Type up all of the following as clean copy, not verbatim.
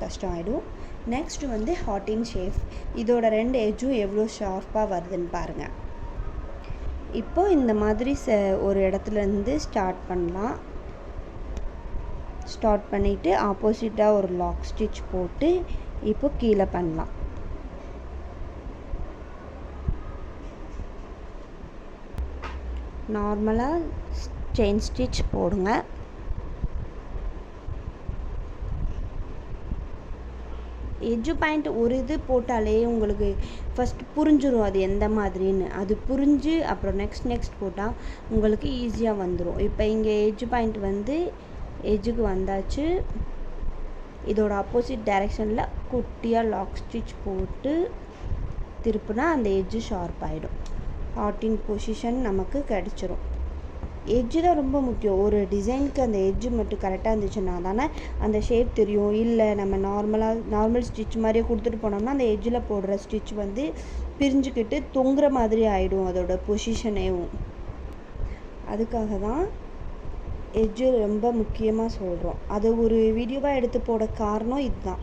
கஷ்டம் ஆகிடும். நெக்ஸ்ட் வந்து ஹாட் இன் ஷேப். இதோட 2 எட்ஜும் எவ்வளோ ஷார்ப்பாக வருதுன்னு பாருங்கள். இப்போ இந்த மாதிரி ஒரு இடத்துலேருந்து ஸ்டார்ட் பண்ணலாம். ஸ்டார்ட் பண்ணிவிட்டு ஆப்போசிட்டாக ஒரு லாக் ஸ்டிச் போட்டு இப்போ கீழே பண்ணலாம். நார்மலாக செயின் ஸ்டிச் போடுங்க. எட்ஜு பாயிண்ட் ஒரு இது போட்டாலே உங்களுக்கு ஃபஸ்ட் புரிஞ்சிடும் அது எந்த மாதிரின்னு. அது புரிஞ்சு அப்புறம் நெக்ஸ்ட் போட்டால் உங்களுக்கு ஈஸியாக வந்துடும். இப்போ இங்கே எட்ஜு பாயிண்ட் வந்து எட்ஜுக்கு வந்தாச்சு. இதோட ஆப்போசிட் டைரெக்ஷனில் குட்டியாக லாக் ஸ்டிச் போட்டு திருப்புனா அந்த எட்ஜு ஷார்ப் ஆகிடும். ஹாட் இன் பொசிஷன் நமக்கு கிடச்சிரும். எட்ஜு தான் ரொம்ப முக்கியம். ஒரு டிசைனுக்கு அந்த எட்ஜு மட்டும் கரெக்டாக இருந்துச்சுன்னா தானே அந்த ஷேப் தெரியும். இல்லை நம்ம நார்மல் ஸ்டிச் மாதிரியே கொடுத்துட்டு போனோம்னா அந்த எட்ஜில் போடுற ஸ்டிச் வந்து பிரிஞ்சுக்கிட்டு தொங்குற மாதிரி ஆகிடும் அதோட பொசிஷனேவும். அதுக்காக தான் எட்ஜு ரொம்ப முக்கியமாக சொல்கிறோம். அதை ஒரு வீடியோவாக எடுத்து போட காரணம் இதுதான்.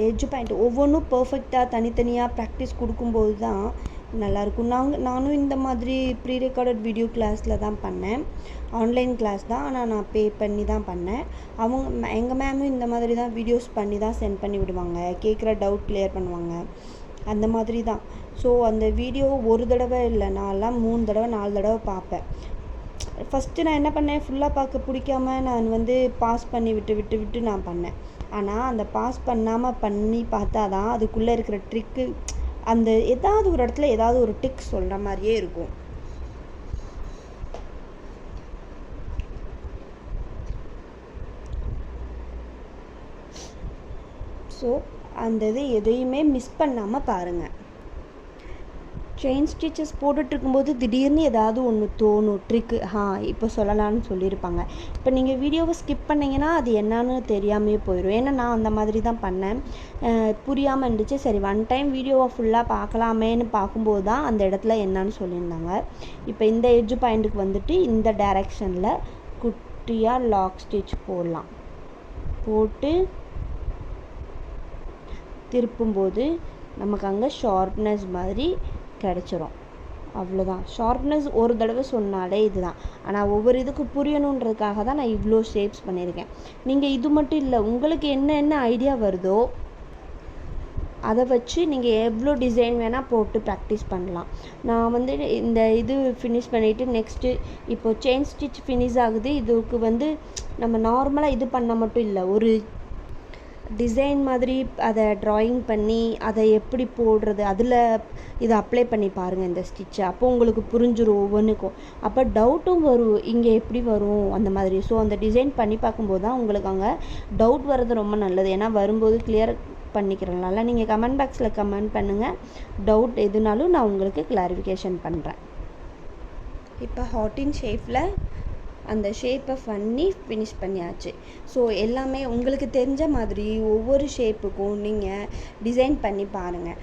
எட்ஜு பாயிண்ட் ஒவ்வொன்றும் பர்ஃபெக்டாக தனித்தனியாக ப்ராக்டிஸ் கொடுக்கும்போது தான் நல்லாயிருக்கும். நானும் இந்த மாதிரி ப்ரீ ரெக்கார்டட் வீடியோ கிளாஸில் தான் பண்ணேன். ஆன்லைன் கிளாஸ் தான், ஆனால் நான் பே பண்ணி தான் பண்ணேன். எங்கள் மேமும் இந்த மாதிரி தான் வீடியோஸ் பண்ணி தான் சென்ட் பண்ணி விடுவாங்க. கேட்குற டவுட் கிளியர் பண்ணுவாங்க. அந்த மாதிரி தான். ஸோ அந்த வீடியோ ஒரு தடவை இல்லை, நான்லாம் 3 தடவை 4 தடவை பார்ப்பேன். ஃபஸ்ட்டு நான் என்ன பண்ணேன், ஃபுல்லாக பார்க்க பிடிக்காம நான் வந்து பாஸ் பண்ணி விட்டு நான் பண்ணேன். ஆனால் அந்த பாஸ் பண்ணாமல் பண்ணி பார்த்தா தான் அதுக்குள்ளே இருக்கிற ட்ரிக்கு, அந்த ஏதாவது ஒரு இடத்துல ஏதாவது ஒரு டிக் சொல்கிற மாதிரியே இருக்கும். ஸோ அந்த இது எதையுமே மிஸ் பண்ணாமல் பாருங்கள். செயின் ஸ்டிச்சஸ் போட்டுட்ருக்கும்போது திடீர்னு ஏதாவது ஒன்று தோணும், ட்ரிக்கு இப்போ சொல்லலான்னு சொல்லியிருப்பாங்க. இப்போ நீங்கள் வீடியோவை ஸ்கிப் பண்ணிங்கன்னா அது என்னன்னு தெரியாமையே போயிடும். ஏன்னா நான் அந்த மாதிரி தான் பண்ணேன். புரியாமல் இருந்துச்சு. சரி 1 டைம் வீடியோவை ஃபுல்லாக பார்க்கலாமேன்னு பார்க்கும்போது தான் அந்த இடத்துல என்னன்னு சொல்லியிருந்தாங்க. இப்போ இந்த எட்ஜு பாயிண்ட்டுக்கு வந்துட்டு இந்த டைரெக்ஷனில் குட்டியாக லாக் ஸ்டிச் போடலாம். போட்டு திருப்பும்போது நமக்கு அங்கே ஷார்ப்னஸ் மாதிரி கிடச்சிரும். அவ்வளோதான். ஷார்ப்னஸ் ஒரு தடவை சொன்னாலே இதுதான். ஆனால் ஒவ்வொரு இதுக்கு புரியணுன்றதுக்காக தான் நான் இவ்வளோ ஷேப்ஸ் பண்ணியிருக்கேன். நீங்கள் இது மட்டும் இல்லை, உங்களுக்கு என்ன ஐடியா வருதோ அதை வச்சு நீங்கள் எவ்வளோ டிசைன் வேணால் போட்டு ப்ராக்டிஸ் பண்ணலாம். நான் வந்து இந்த இது ஃபினிஷ் பண்ணிவிட்டு நெக்ஸ்ட்டு இப்போது செயின் ஸ்டிச் ஃபினிஷ் ஆகுது. இதுக்கு வந்து நம்ம நார்மலாக இது பண்ண மட்டும் இல்லை, ஒரு டிசைன் மாதிரி அதை ட்ராயிங் பண்ணி அதை எப்படி போடுறது, அதில் இதை அப்ளை பண்ணி பாருங்கள் இந்த ஸ்டிச்சை. அப்போ உங்களுக்கு புரிஞ்சிடும் ஒவ்வொன்றுக்கும். அப்போ டவுட்டும் வரும், இங்கே எப்படி வரும் அந்த மாதிரி. ஸோ அந்த டிசைன் பண்ணி பார்க்கும்போது தான் உங்களுக்கு அங்கே டவுட் வர்றது ரொம்ப நல்லது. ஏன்னா வரும்போது கிளியர் பண்ணிக்கிறனால நீங்கள் கமெண்ட் பாக்ஸில் கமெண்ட் பண்ணுங்கள். டவுட் எதுனாலும் நான் உங்களுக்கு கிளாரிஃபிகேஷன் பண்ணுறேன். இப்போ ஹாட் இன் ஷேப்பில் அந்த ஷேப்பை பண்ணி ஃபினிஷ் பண்ணியாச்சு. ஸோ எல்லாமே உங்களுக்கு தெரிஞ்ச மாதிரி ஒவ்வொரு ஷேப்புக்கும் நீங்கள் டிசைன் பண்ணி பாருங்கள்.